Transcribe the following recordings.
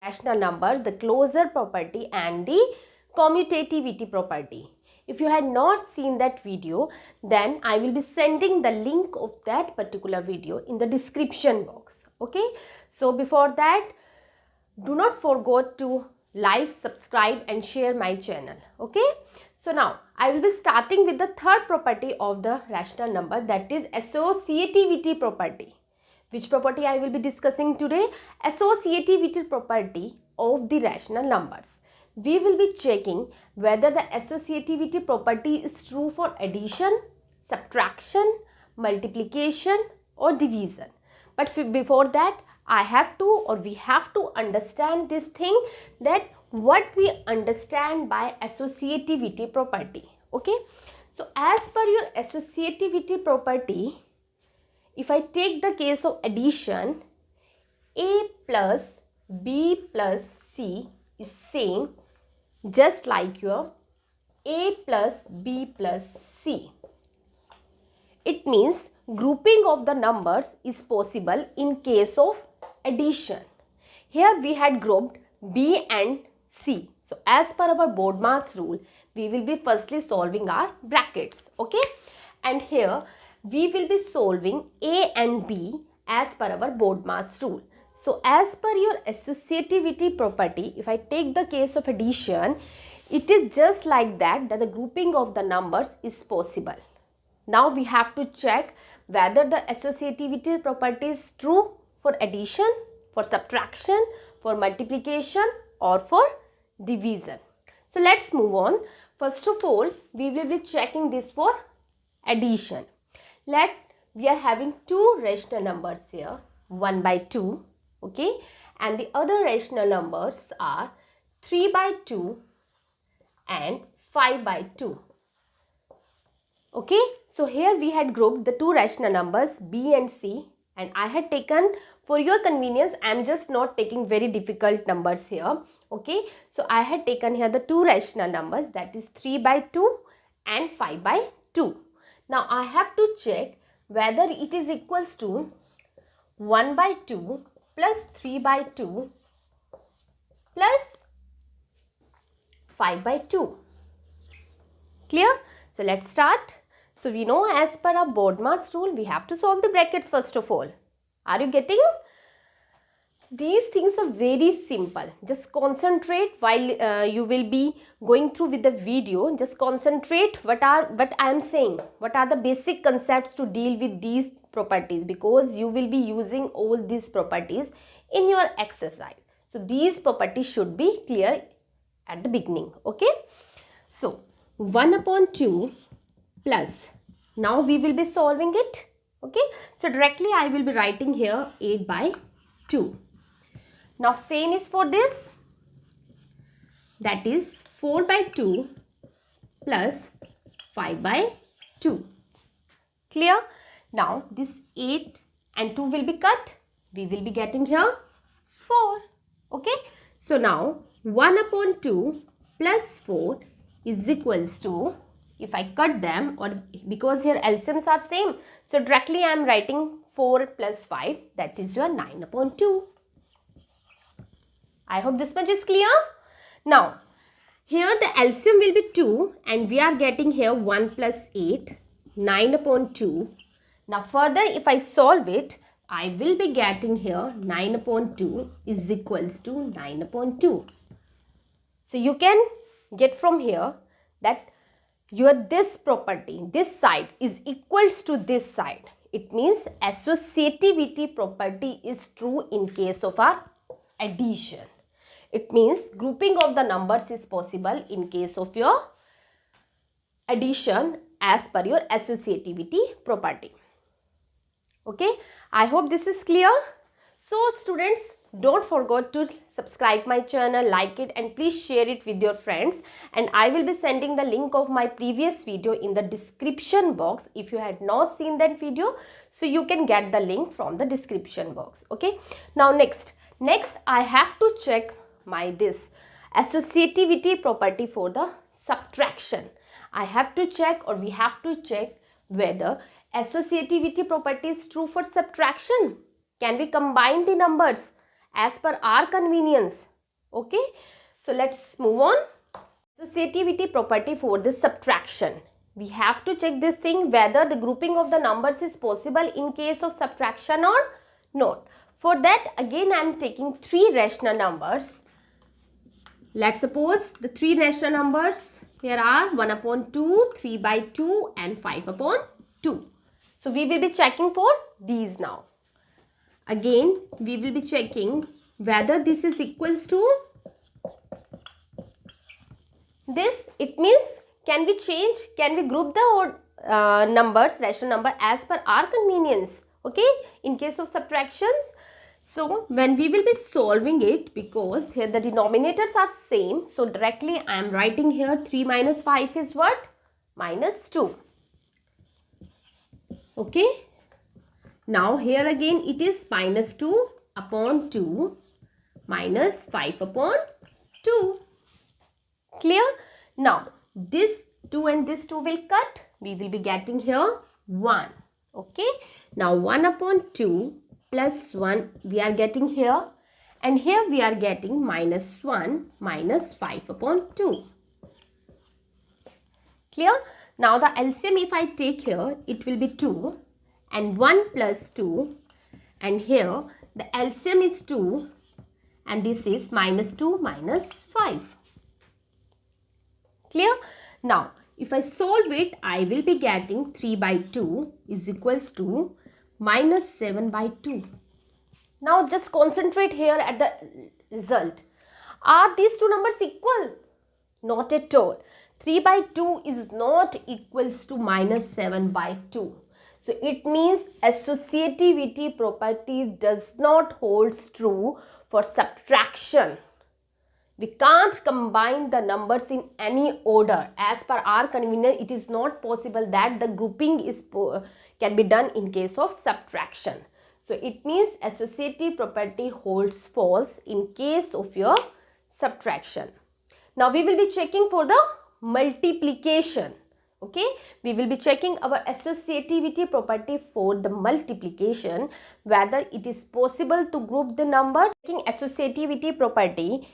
rational numbers, the closure property and the commutativity property. If you had not seen that video, then I will be sending the link of that particular video in the description box. Okay, so before that, do not forget to like, subscribe and share my channel. Okay, so now I will be starting with the third property of the rational number, that is associativity property. Which property I will be discussing today? Associativity property of the rational numbers. We will be checking whether the associativity property is true for addition, subtraction, multiplication or division. But before that, we have to understand this thing, that what we understand by associativity property. Okay, so as per your associativity property, if I take the case of addition, A plus B plus C is same just like your A plus B plus C. It means grouping of the numbers is possible in case of addition. Here we had grouped B and C. So as per our BODMAS rule, we will be firstly solving our brackets. Okay, and here we will be solving A and B as per our BODMAS rule. So as per your associativity property, if I take the case of addition, it is just like that the grouping of the numbers is possible. Now we have to check whether the associativity property is true for addition, for subtraction, for multiplication or for division. So let's move on. First of all, we will be checking this for addition. We are having two rational numbers here, 1 by 2, okay, and the other rational numbers are 3 by 2 and 5 by 2. Okay, so here we had grouped the two rational numbers B and C, and I had taken, for your convenience, I am just not taking very difficult numbers here. Okay, so I had taken here the two rational numbers, that is 3 by 2 and 5 by 2. Now I have to check whether it is equals to 1 by 2 plus 3 by 2 plus 5 by 2. Clear? So let's start. So we know as per our BODMAS rule, we have to solve the brackets first of all. Are you getting? These things are very simple. Just concentrate while you will be going through with the video. Just concentrate what I am saying. What are the basic concepts to deal with these properties, because you will be using all these properties in your exercise. So these properties should be clear at the beginning. Okay. So 1 upon 2 plus, now we will be solving it. Okay. So directly I will be writing here 8 by 2. Now same is for this, that is 4 by 2 plus 5 by 2. Clear? Now this 8 and 2 will be cut. We will be getting here 4. Okay. So now 1 upon 2 plus 4 is equals to, if I cut them, or because here LCMs are same, so directly I am writing 4 plus 5, that is your 9 upon 2. I hope this much is clear. Now here the LCM will be 2 and we are getting here 1 plus 8, 9 upon 2. Now further if I solve it, I will be getting here 9 upon 2 is equals to 9 upon 2. So you can get from here that your this property, this side is equals to this side. It means associativity property is true in case of our addition. It means grouping of the numbers is possible in case of your addition as per your associativity property. Okay, I hope this is clear. So students, don't forget to subscribe my channel, like it and please share it with your friends, and I will be sending the link of my previous video in the description box if you had not seen that video, so you can get the link from the description box. Okay, now next I have to check my this associativity property for the subtraction. I have to check, or we have to check whether associativity property is true for subtraction. Can we combine the numbers as per our convenience? Okay, so let's move on. Associativity property for the subtraction. We have to check this thing whether the grouping of the numbers is possible in case of subtraction or not. For that, again I am taking three rational numbers. Let's suppose the three rational numbers here are 1 upon 2, 3 by 2 and 5 upon 2. So we will be checking for these now. Again, we will be checking whether this is equals to this. It means can we change, can we group the numbers, rational number as per our convenience, okay, in case of subtractions. So when we will be solving it, because here the denominators are same, so directly I am writing here 3 minus 5 is what? Minus 2. Okay. Now here again it is minus 2 upon 2 minus 5 upon 2. Clear? Now this 2 and this 2 will cut. We will be getting here 1. Okay. Now 1 upon 2 plus 1 we are getting here, and here we are getting minus 1 minus 5 upon 2. Clear? Now the LCM if I take here, it will be 2 and 1 plus 2, and here the LCM is 2 and this is minus 2 minus 5. Clear? Now if I solve it, I will be getting 3 by 2 is equals to minus 7 by 2. Now just concentrate here at the result. Are these two numbers equal? Not at all. 3 by 2 is not equals to minus 7 by 2. So it means associativity property does not hold true for subtraction. We can't combine the numbers in any order. As per our convenience, it is not possible that the grouping is can be done in case of subtraction. So it means associative property holds false in case of your subtraction. Now we will be checking for the multiplication. Okay, we will be checking our associativity property for the multiplication, whether it is possible to group the numbers. Checking associativity property,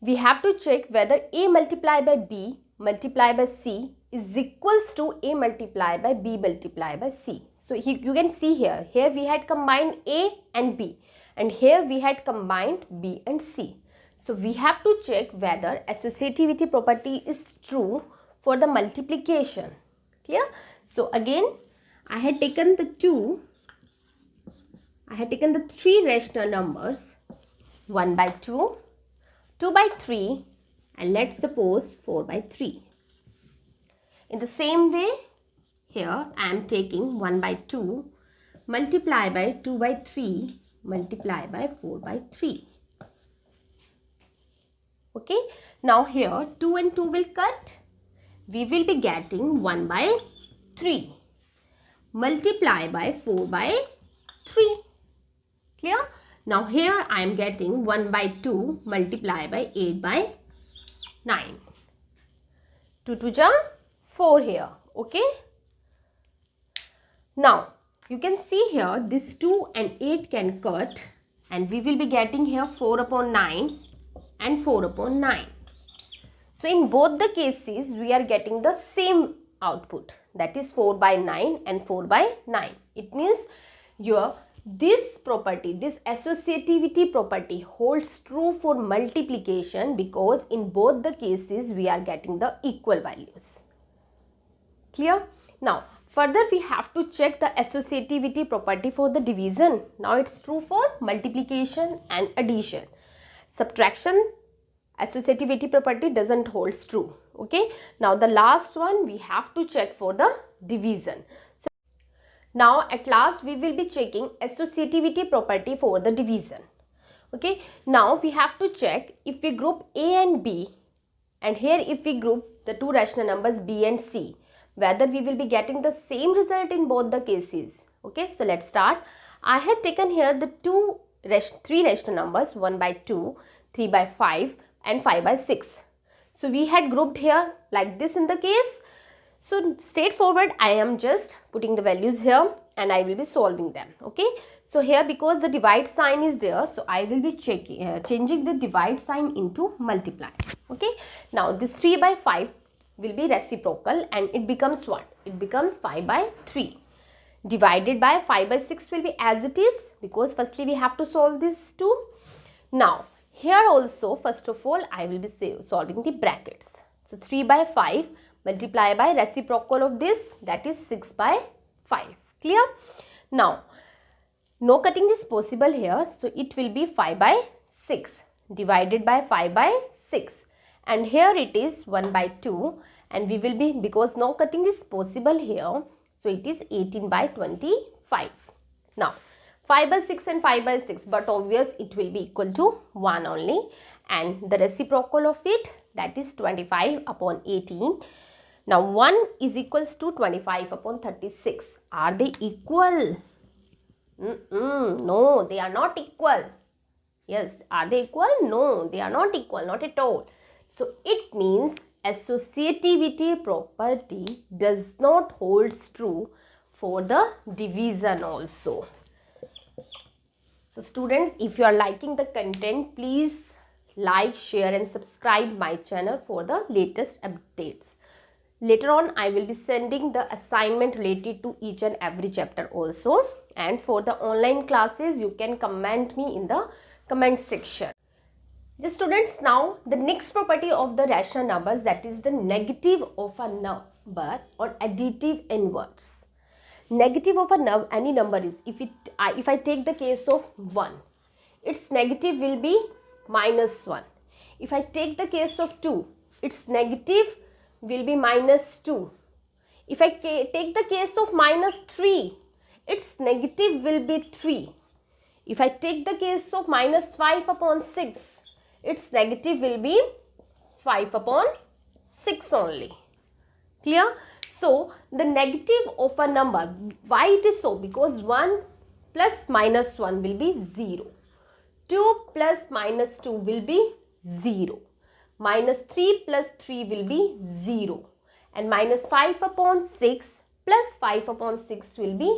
we have to check whether A multiplied by B multiplied by C is equals to A multiplied by B multiplied by C. So you can see here we had combined A and B, and here we had combined B and C. So we have to check whether associativity property is true for the multiplication. Clear? So again I had taken the three rational numbers, 1 by 2, 2 by 3, and let's suppose 4 by 3. In the same way, here I am taking 1 by 2 multiply by 2 by 3 multiply by 4 by 3. Okay, now here 2 and 2 will cut. We will be getting 1 by 3 multiply by 4 by 3. Clear? Now here I am getting 1 by 2 multiply by 8 by 9. 2 to the 4 here. Okay. Now you can see here this 2 and 8 can cut, and we will be getting here 4 upon 9 and 4 upon 9. So in both the cases we are getting the same output, that is 4 by 9 and 4 by 9. It means this property, this associativity property holds true for multiplication, because in both the cases we are getting the equal values. Clear? Now further we have to check the associativity property for the division. Now it's true for multiplication and addition. Subtraction associativity property doesn't hold true. Okay. Now the last one we have to check for the division. So now at last we will be checking associativity property for the division. Okay. Now we have to check if we group A and B, and here if we group the two rational numbers B and C, whether we will be getting the same result in both the cases. Okay. So let's start. I had taken here the three rational numbers, 1 by 2, 3 by 5 and 5 by 6. So we had grouped here like this in the case. So straightforward, I am just putting the values here and I will be solving them. Okay. So here, because the divide sign is there, so I will be changing the divide sign into multiply. Okay. Now this 3 by 5 will be reciprocal and it becomes what? It becomes 5 by 3. Divided by 5 by 6 will be as it is, because firstly we have to solve this too. Now here also, first of all, I will be solving the brackets. So 3 by 5 multiply by reciprocal of this, that is 6 by 5. Clear? Now no cutting is possible here, so it will be 5 by 6 divided by 5 by 6, and here it is 1 by 2, and we will be, because no cutting is possible here, so it is 18 by 25. Now 5 by 6 and 5 by 6, but obvious it will be equal to 1 only, and the reciprocal of it, that is 25 upon 18. Now 1 is equals to 25 upon 36. Are they equal? No, they are not equal. Yes, are they equal? No, they are not equal, not at all. So it means associativity property does not hold true for the division also. So students, if you are liking the content, please like, share and subscribe my channel for the latest updates. Later on, I will be sending the assignment related to each and every chapter also. And for the online classes, you can comment me in the comment section. The students, now the next property of the rational numbers, that is the negative of a number or additive inverse. Negative of any number is, if I take the case of 1, its negative will be -1. If I take the case of 2, its negative will be -2. If I take the case of -3, its negative will be 3. If I take the case of -5 upon 6, its negative will be 5 upon 6 only. Clear? So the negative of a number, why it is so? Because 1 plus -1 will be 0. 2 plus -2 will be 0. -3 plus 3 will be 0. And -5 upon 6 plus 5 upon 6 will be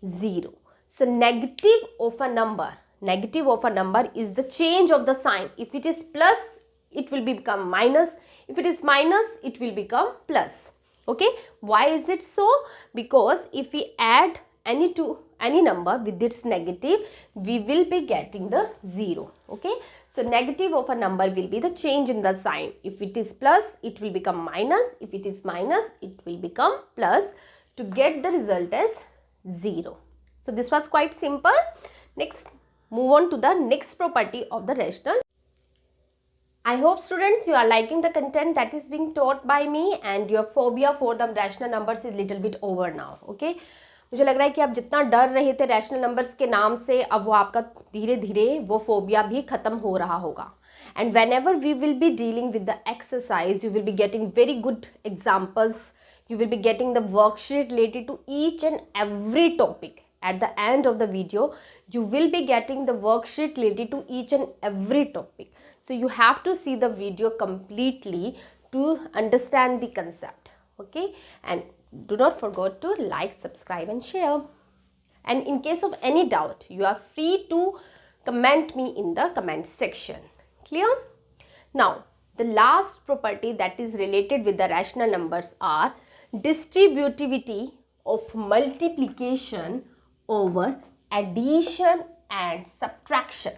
0. So negative of a number is the change of the sign. If it is plus, it will become minus. If it is minus, it will become plus. Okay, why is it so? Because if we add any number with its negative, we will be getting the 0. Okay, so negative of a number will be the change in the sign. If it is plus, it will become minus. If it is minus, it will become plus, to get the result as 0. So this was quite simple. Next, move on to the next property of the rational. I hope students you are liking the content that is being taught by me, and your phobia for the rational numbers is little bit over now. Okay, मुझे लग रहा है कि आप जितना डर रहे थे रैशनल नंबर्स के नाम से, अब वो आपका धीरे धीरे वो फोबिया भी खत्म हो रहा होगा. And whenever we will be dealing with the exercise, you will be getting very good examples. You will be getting the worksheet related to each and every topic. At the end of the video, you will be getting the worksheet related to each and every topic. So you have to see the video completely to understand the concept. Okay, and do not forget to like, subscribe and share. And in case of any doubt, you are free to comment me in the comment section. Clear? Now, the last property that is related with the rational numbers are distributivity of multiplication over addition and subtraction.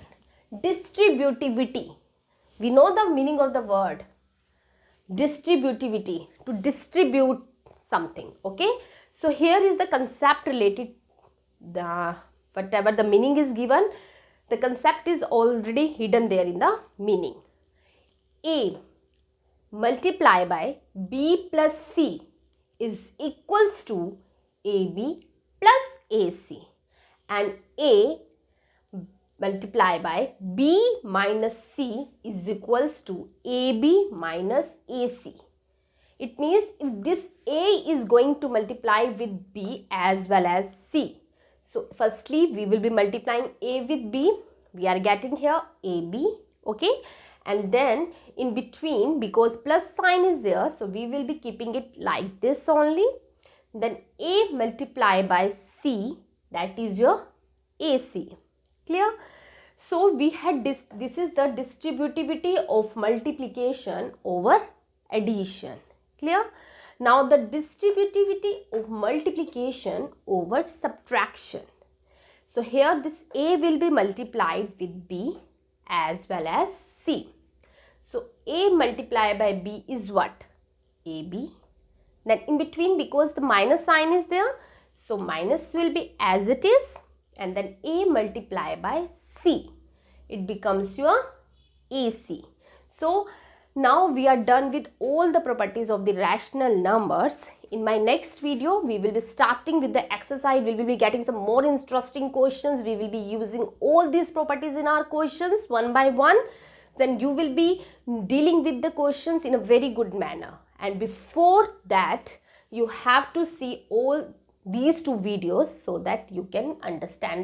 Distributivity. We know the meaning of the word distributivity, to distribute something. Okay, so here is the concept related, whatever the meaning is given, the concept is already hidden there in the meaning. A multiply by B plus C is equals to AB plus AC, and A multiply by B minus C is equals to AB minus AC. It means if this A is going to multiply with B as well as C. So firstly we will be multiplying A with B. We are getting here AB. Okay, and then in between, because plus sign is there, so we will be keeping it like this only. Then A multiply by C, that is your AC. Clear? So we had this is the distributivity of multiplication over addition. Clear? Now the distributivity of multiplication over subtraction. So here this A will be multiplied with B as well as C. So A multiplied by B is what? AB. Then in between, because the minus sign is there, so minus will be as it is, and then A multiplied by C. It becomes your AC. So now we are done with all the properties of the rational numbers. In my next video, we will be starting with the exercise. We will be getting some more interesting questions. We will be using all these properties in our questions one by one. Then you will be dealing with the questions in a very good manner. And before that, you have to see all these two videos so that you can understand the